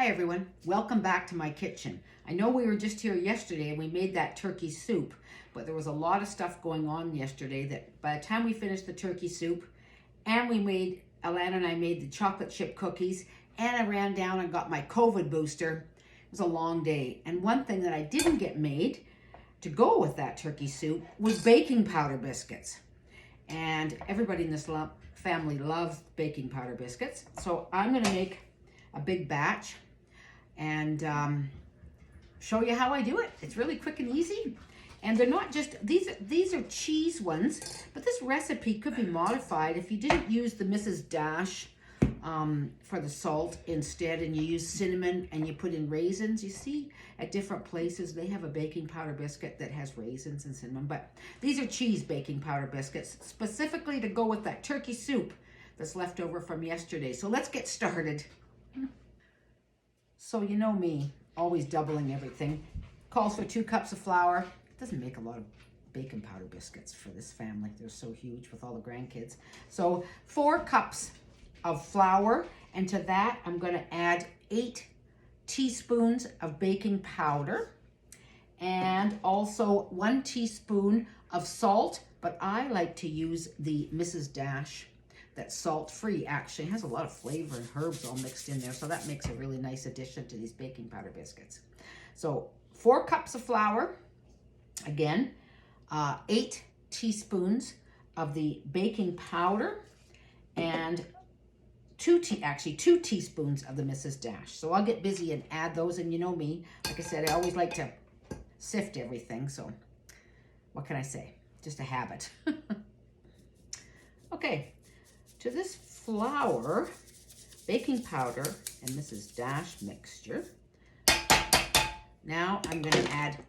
Hi everyone, welcome back to my kitchen. I know we were just here yesterday and we made that turkey soup, but there was a lot of stuff going on yesterday that by the time we finished the turkey soup and Alana and I made the chocolate chip cookies and I ran down and got my COVID booster. It was a long day. And one thing that I didn't get made to go with that turkey soup was baking powder biscuits. And everybody in this family loves baking powder biscuits. So I'm gonna make a big batch and show you how I do it. It's really quick and easy. And they're not just, these are cheese ones, but this recipe could be modified if you didn't use the Mrs. Dash for the salt instead, and you use cinnamon and you put in raisins. You see at different places they have a baking powder biscuit that has raisins and cinnamon, but these are cheese baking powder biscuits specifically to go with that turkey soup that's left over from yesterday. So let's get started. So you know me, always doubling everything. Calls for 2 cups of flour. It doesn't make a lot of baking powder biscuits for this family. They're so huge with all the grandkids. So 4 cups of flour, and to that I'm going to add 8 teaspoons of baking powder and also 1 teaspoon of salt, but I like to use the Mrs. Dash. That's salt-free. Actually it has a lot of flavor and herbs all mixed in there, so that makes a really nice addition to these baking powder biscuits. So 4 cups of flour, again, 8 teaspoons of the baking powder, and 2 teaspoons of the Mrs. Dash. So I'll get busy and add those, and you know me, like I said, I always like to sift everything, so what can I say? Just a habit. Okay. To this flour, baking powder, and Mrs. Dash mixture, now I'm going to add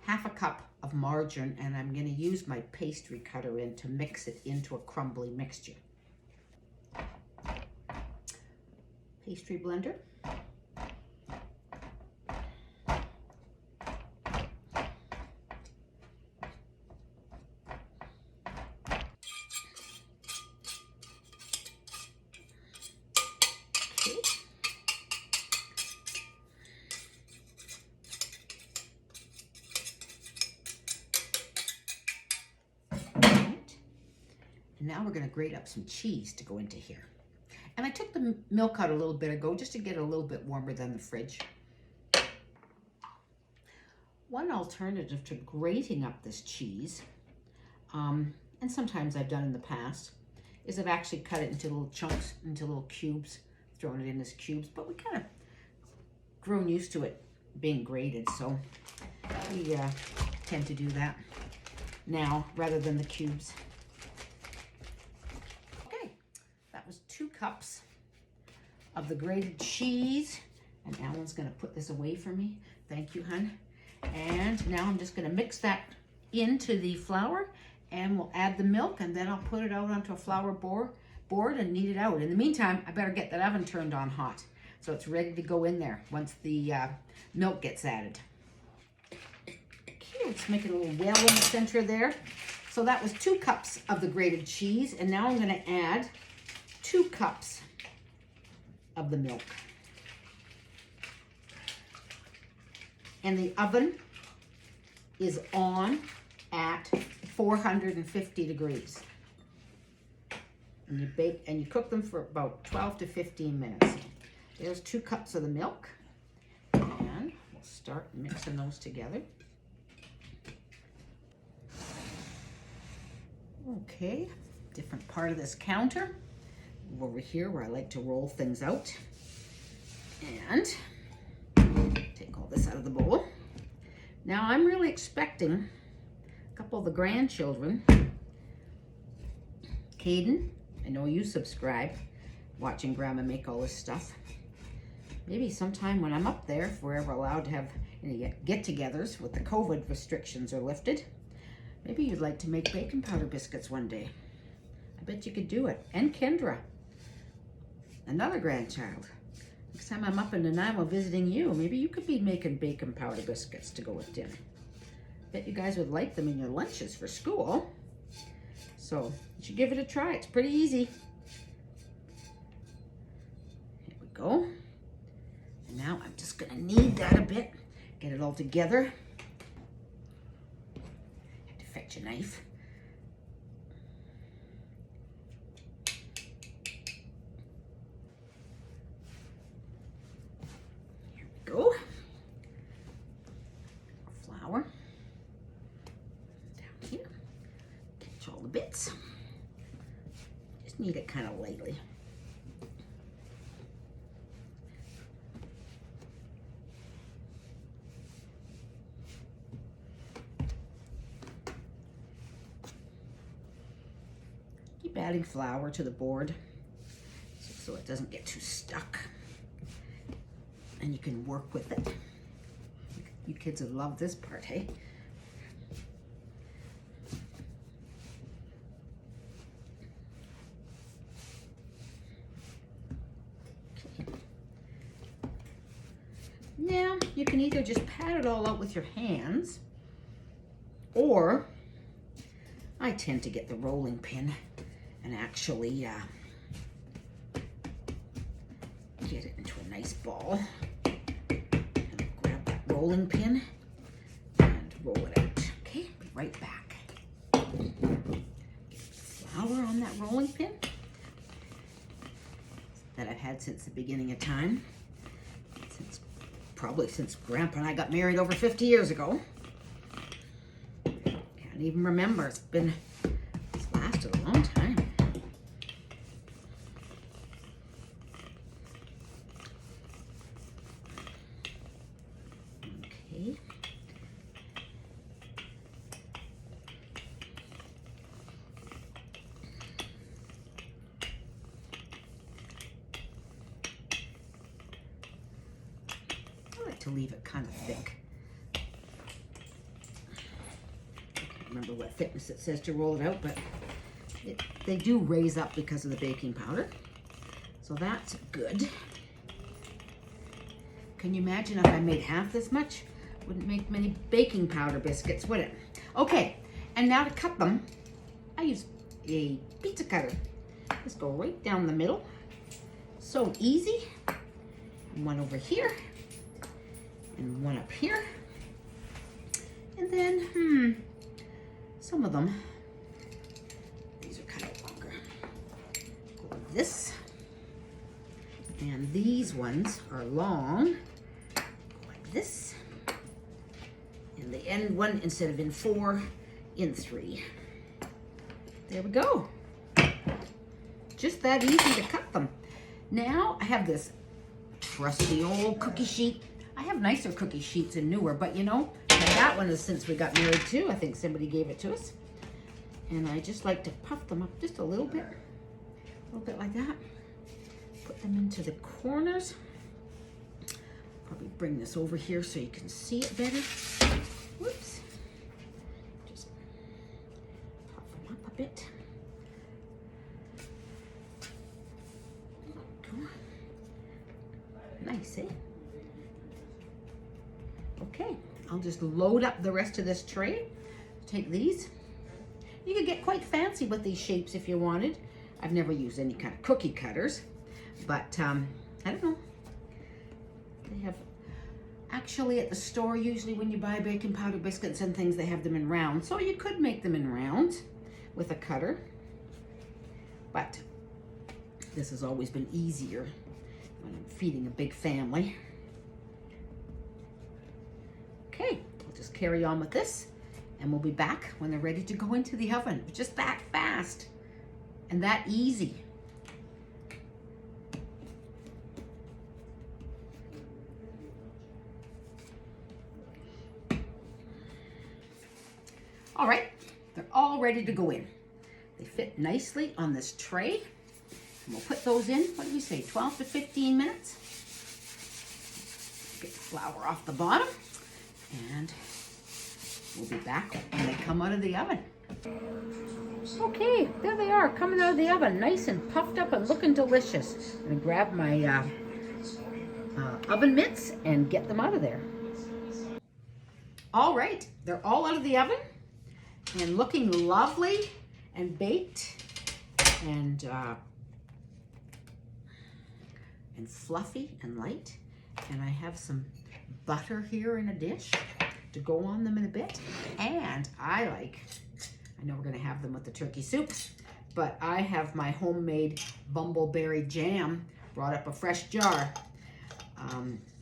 1/2 cup of margarine, and I'm going to use my pastry cutter to mix it into a crumbly mixture. Pastry blender. Now we're going to grate up some cheese to go into here. And I took the milk out a little bit ago just to get it a little bit warmer than the fridge. One alternative to grating up this cheese, and sometimes I've done in the past, is I've actually cut it into little chunks, into little cubes, thrown it in as cubes, but we kind of grown used to it being grated, so we tend to do that now rather than the cubes. That was 2 cups of the grated cheese, and Alan's going to put this away for me. Thank you, hun. And now I'm just going to mix that into the flour, and we'll add the milk, and then I'll put it out onto a flour board and knead it out. In the meantime, I better get that oven turned on hot so it's ready to go in there once the milk gets added. Okay, let's make it a little well in the center there. So that was 2 cups of the grated cheese, and now I'm going to add 2 cups of the milk. And the oven is on at 450 degrees. And you bake and you cook them for about 12 to 15 minutes. There's 2 cups of the milk. And we'll start mixing those together. Okay, different part of this counter. Over here where I like to roll things out, and take all this out of the bowl. Now I'm really expecting a couple of the grandchildren. Caden, I know you subscribe, watching Grandma make all this stuff. Maybe sometime when I'm up there, if we're ever allowed to have any get-togethers with the COVID restrictions are lifted, maybe you'd like to make baking powder biscuits one day. I bet you could do it. And Kendra, another grandchild. Next time I'm up in Nanaimo visiting you, maybe you could be making baking powder biscuits to go with dinner. Bet you guys would like them in your lunches for school. So you should give it a try. It's pretty easy. Here we go. And now just gonna knead that a bit, get it all together. Have to fetch a knife. Here we go. Flour down here. Catch all the bits. Just knead it kind of lightly. Keep adding flour to the board so it doesn't get too stuck. And you can work with it. You kids would love this part, hey? Okay. Now, you can either just pat it all out with your hands, or I tend to get the rolling pin and actually get it into a nice ball. And grab that rolling pin and roll it out. Okay, be right back. Get flour on that rolling pin that I've had since the beginning of time. Probably since Grandpa and I got married over 50 years ago. Can't even remember. It's lasted a long time. Okay. I like to leave it kind of thick. I can't remember what thickness it says to roll it out, but they do raise up because of the baking powder. So that's good. Can you imagine if I made half this much? Wouldn't make many baking powder biscuits, would it? Okay, and now to cut them, I use a pizza cutter. Just go right down the middle. So easy. And one over here, and one up here. And then, some of them, these are kind of longer. Go like this. And these ones are long, like this. And the end one, instead of in 4, in 3. There we go. Just that easy to cut them. Now I have this trusty old cookie sheet. I have nicer cookie sheets and newer, but you know, that one is since we got married too. I think somebody gave it to us. And I just like to puff them up just a little bit like that. Put them into the corners. Probably bring this over here so you can see it better. Whoops. Just puff them up a bit. Nice, eh? Okay, I'll just load up the rest of this tray. Take these. You could get quite fancy with these shapes if you wanted. I've never used any kind of cookie cutters, but I don't know. They have, actually at the store, usually when you buy baking powder biscuits and things, they have them in round. So you could make them in round with a cutter, but this has always been easier when I'm feeding a big family. Okay, I'll just carry on with this and we'll be back when they're ready to go into the oven. It's just that fast and that easy. All right, they're all ready to go in. They fit nicely on this tray. And we'll put those in, what do we say, 12 to 15 minutes. Get the flour off the bottom, and we'll be back when they come out of the oven. Okay, there they are, coming out of the oven, nice and puffed up and looking delicious. I'm gonna grab my oven mitts and get them out of there. All right, they're all out of the oven and looking lovely and baked and fluffy and light. And I have some butter here in a dish to go on them in a bit. And I know we're gonna have them with the turkey soup, but I have my homemade bumbleberry jam, brought up a fresh jar.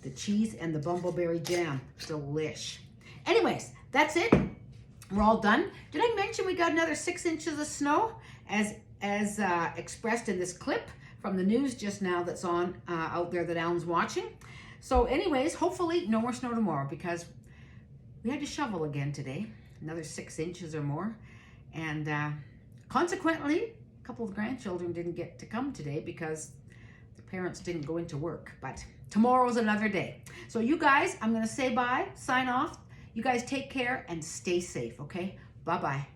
The cheese and the bumbleberry jam, delish. Anyways, that's it. We're all done. Did I mention we got another 6 inches of snow as expressed in this clip from the news just now that's on out there that Alan's watching? So anyways, hopefully no more snow tomorrow because we had to shovel again today, another 6 inches or more. And consequently, a couple of grandchildren didn't get to come today because the parents didn't go into work. But tomorrow's another day. So you guys, I'm going to say bye, sign off. You guys take care and stay safe, okay? Bye-bye.